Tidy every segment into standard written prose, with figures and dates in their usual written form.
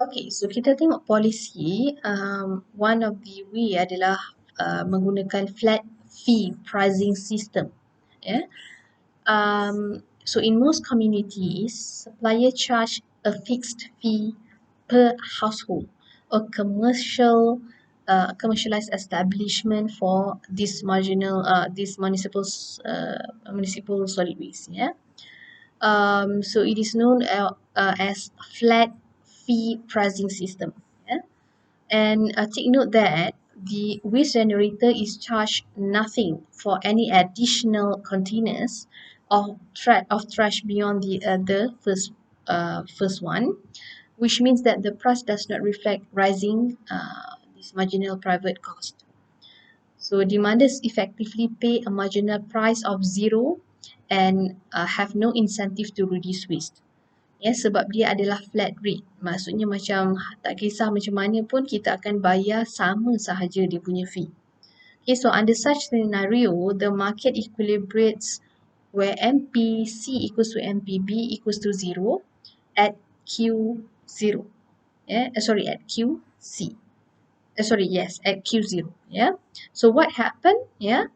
Okay, so kita tengok polisi, one of the way adalah menggunakan flat fee pricing system. Yeah. So in most communities, supplier charge a fixed fee per household or commercialized establishment for this this municipal solid waste. Yeah. So it is known as flat fee pricing system. Yeah? And take note that the waste generator is charged nothing for any additional containers of trash beyond the first one, which means that the price does not reflect rising this marginal private cost. So demanders effectively pay a marginal price of zero and have no incentive to reduce waste. Ya, sebab dia adalah flat rate. Maksudnya macam tak kisah macam mana pun kita akan bayar sama sahaja dia punya fee. Okay, so under such scenario, the market equilibrates where MPC equals to MPB equals to 0 at Q0. At QC. At Q0. Yeah. So what happened? Yeah.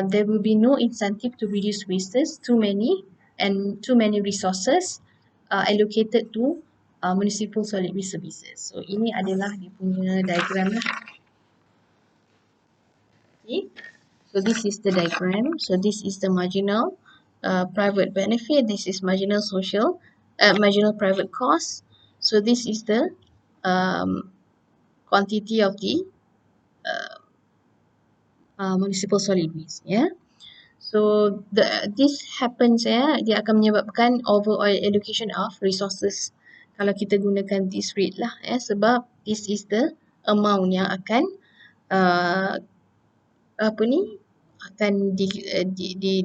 There will be no incentive to reduce wastes, too many resources allocated to municipal solid waste services. So ini adalah dia punya diagram lah. Okay. So this is the diagram. So this is the marginal private benefit. This is marginal marginal private cost. So this is the quantity of the municipal solid waste. Yeah. So this happens dia akan menyebabkan overall allocation of resources kalau kita gunakan this rate lah sebab this is the amount yang akan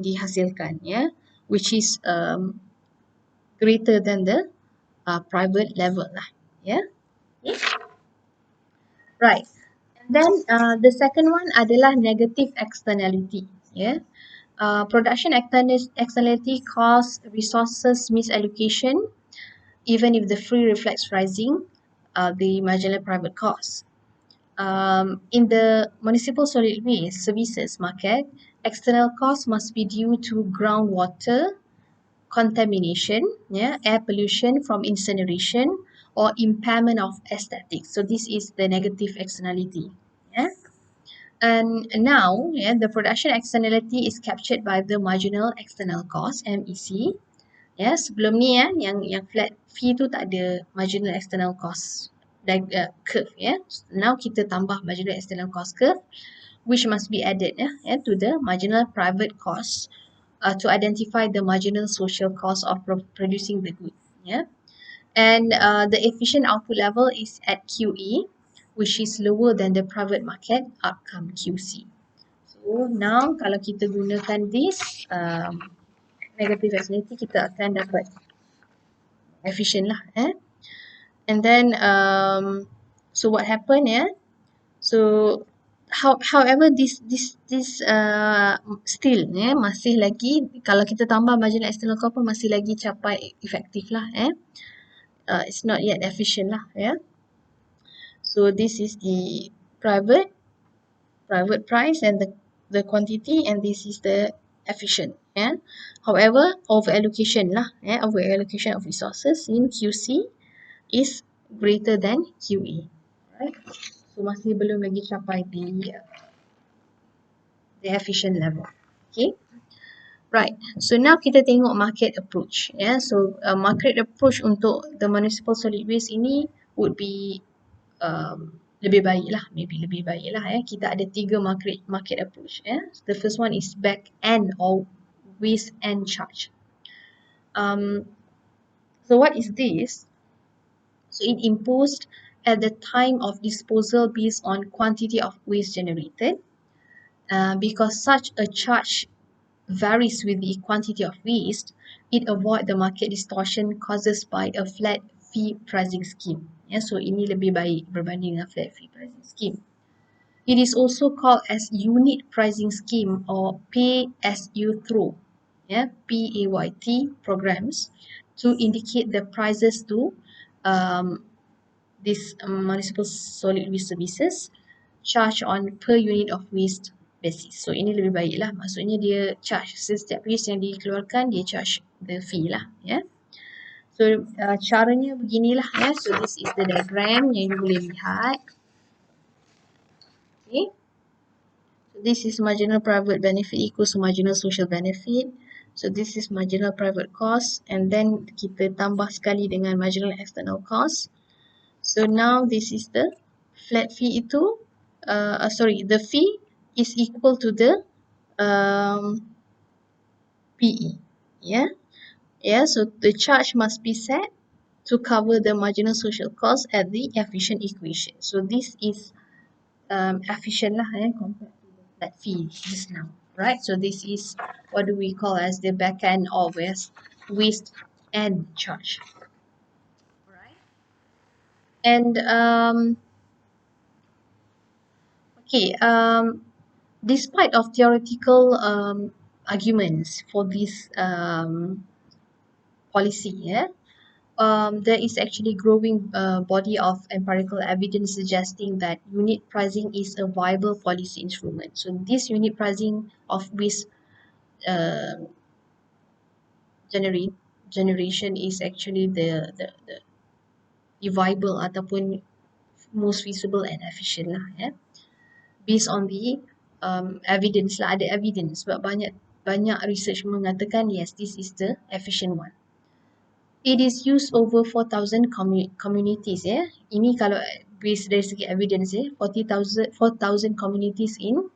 dihasilkan which is greater than the private level lah okay. Right. And then the second one adalah negative externality. Production externality cause resources misallocation, even if the free reflects rising the marginal private cost. In the municipal solid waste services market, external costs must be due to groundwater contamination, air pollution from incineration, or impairment of aesthetics. So this is the negative externality. And now, the production externality is captured by the marginal external cost (MEC). Sebelum ni yang flat fee tu tak ada marginal external cost curve. Now kita tambah marginal external cost curve, which must be added to the marginal private cost to identify the marginal social cost of producing the good. And the efficient output level is at QE, which is lower than the private market outcome QC. So now kalau kita gunakan this negative externality, kita akan dapat efficient lah. And then so what happened so however this still masih lagi kalau kita tambah marginal external cost pun masih lagi capai efektif lah it's not yet efficient lah so this is the private price and the quantity, and this is the efficient. However, over allocation of resources in QC is greater than QE. Right? So masih belum lagi capai the efficient level. Okay. Right. So now kita tengok market approach. So market approach untuk the municipal solid waste ini would be lebih baik lah. Kita ada 3 market approach. The first one is back end or waste end charge. So what is this? So it imposed at the time of disposal based on quantity of waste generated. Because such a charge varies with the quantity of waste, it avoids the market distortion caused by a flat fee pricing scheme. So ini lebih baik berbanding dengan flat fee pricing scheme. It is also called as unit pricing scheme or pay as you throw, PAYT programs, to indicate the prices to this municipal solid waste services charge on per unit of waste basis. So ini lebih baik lah. Maksudnya dia charge setiap waste yang dikeluarkan, dia charge the fee lah. Ya. So caranya beginilah ya. So this is the diagram yang you boleh lihat. Okay. So this is marginal private benefit equals to marginal social benefit. So this is marginal private cost, and then kita tambah sekali dengan marginal external cost. So now this is the flat fee itu, the fee is equal to the PE. Yeah. So the charge must be set to cover the marginal social cost at the efficient equation. So this is efficient lah compared to the flat fee just now, right? So this is what do we call as the back end of waste and charge, right? And despite of theoretical arguments for this policy, there is actually growing body of empirical evidence suggesting that unit pricing is a viable policy instrument. So this unit pricing of waste generation is actually the viable ataupun most feasible and efficient lah, based on the evidence lah, ada evidence sebab banyak research mengatakan yes, this is the efficient one. It is used over 4,000 communities. Ini kalau based dari segi evidence 4,000 communities in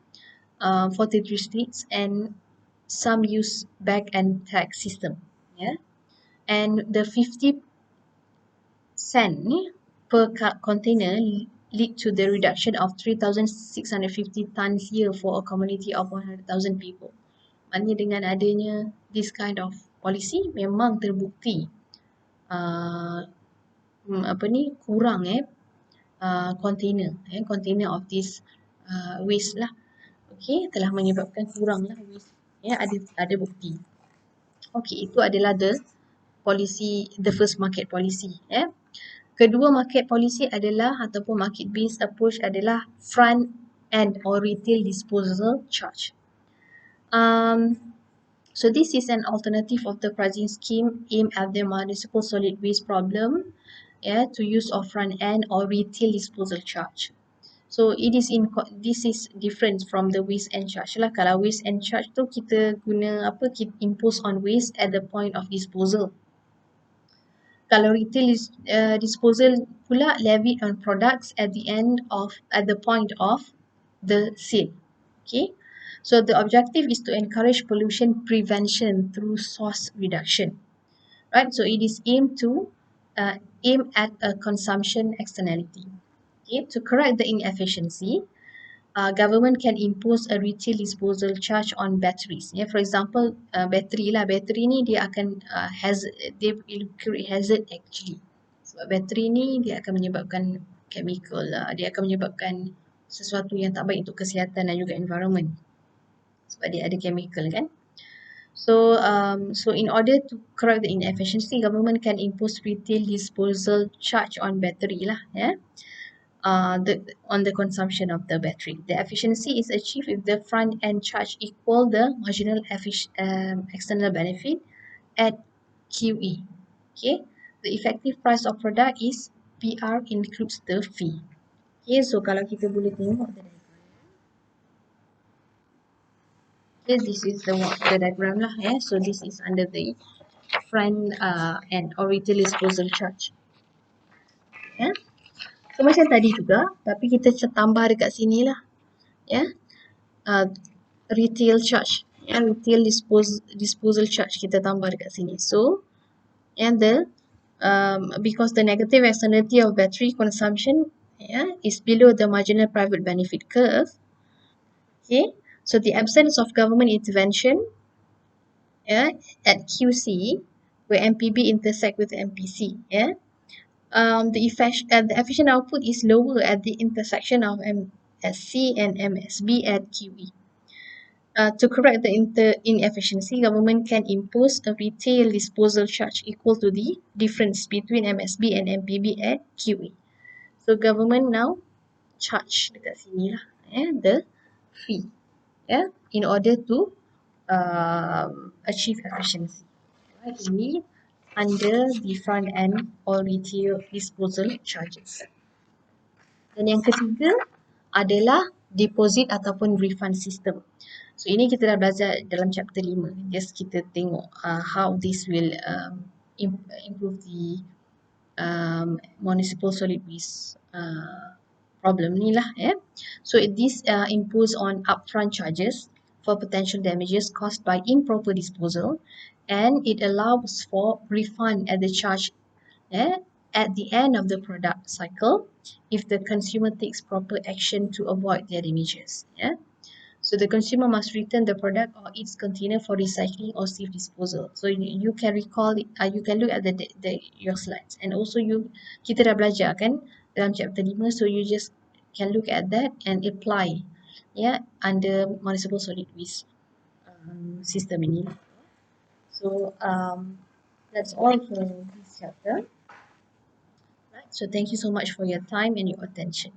43 states, and some use bag and tag system. And the 50 cent per container lead to the reduction of 3,650 tons year for a community of 100,000 people. Maknanya dengan adanya this kind of policy memang terbukti kurang container of this waste lah. Okay, telah menyebabkan kurang lah waste. Ada bukti. Okay, itu adalah the first market policy. Kedua market policy adalah ataupun market based approach adalah front end or retail disposal charge. So this is an alternative of the pricing scheme aimed at the municipal solid waste problem, to use of front end or retail disposal charge. So this is different from the waste and charge lah. Kalau waste and charge tu kita guna kita impose on waste at the point of disposal. Kalau retail disposal pula levied on products at the point of the sale. Okay. So the objective is to encourage pollution prevention through source reduction, right? So it is aimed at a consumption externality. Okay, to correct the inefficiency, government can impose a retail disposal charge on batteries. For example, bateri ni dia akan they will create hazard actually. Sebab bateri ni dia akan menyebabkan chemical dia akan menyebabkan sesuatu yang tak baik untuk kesihatan dan juga environment. Sebab dia ada chemical kan. So in order to correct the inefficiency, government can impose retail disposal charge on battery lah, on the consumption of the battery. The efficiency is achieved if the front end charge equal the marginal external benefit at QE. Okay, the effective price of product is PR includes the fee. Okay, so kalau kita boleh tengok this is the diagram lah, so this is under the front end or retail disposal charge. So macam tadi juga, tapi kita tambah dekat sini lah, retail charge, retail disposal charge kita tambah dekat sini. So and because the negative externality of battery consumption is below the marginal private benefit curve. Okay, so the absence of government intervention at QC, where MPB intersect with MPC, the efficient output is lower at the intersection of MSC and MSB at QE. To correct the inefficiency, government can impose a retail disposal charge equal to the difference between MSB and MPB at QE. So government now charge dekat sini lah, the fee, in order to achieve efficiency. Right, ini under the front end or retail disposal charges. Dan yang ketiga adalah deposit ataupun refund system. So ini kita dah belajar dalam chapter 5. Just kita tengok how this will improve the municipal solid waste problem ni lah. So this impose on upfront charges for potential damages caused by improper disposal, and it allows for refund at the charge at the end of the product cycle if the consumer takes proper action to avoid their damages. So the consumer must return the product or its container for recycling or safe disposal. So you can recall it, you can look at your slides, and also kita dah belajar kan dalam chapter 5, so you just can look at that and apply under municipal solid waste system ini. So that's all for this chapter. Right, so thank you so much for your time and your attention.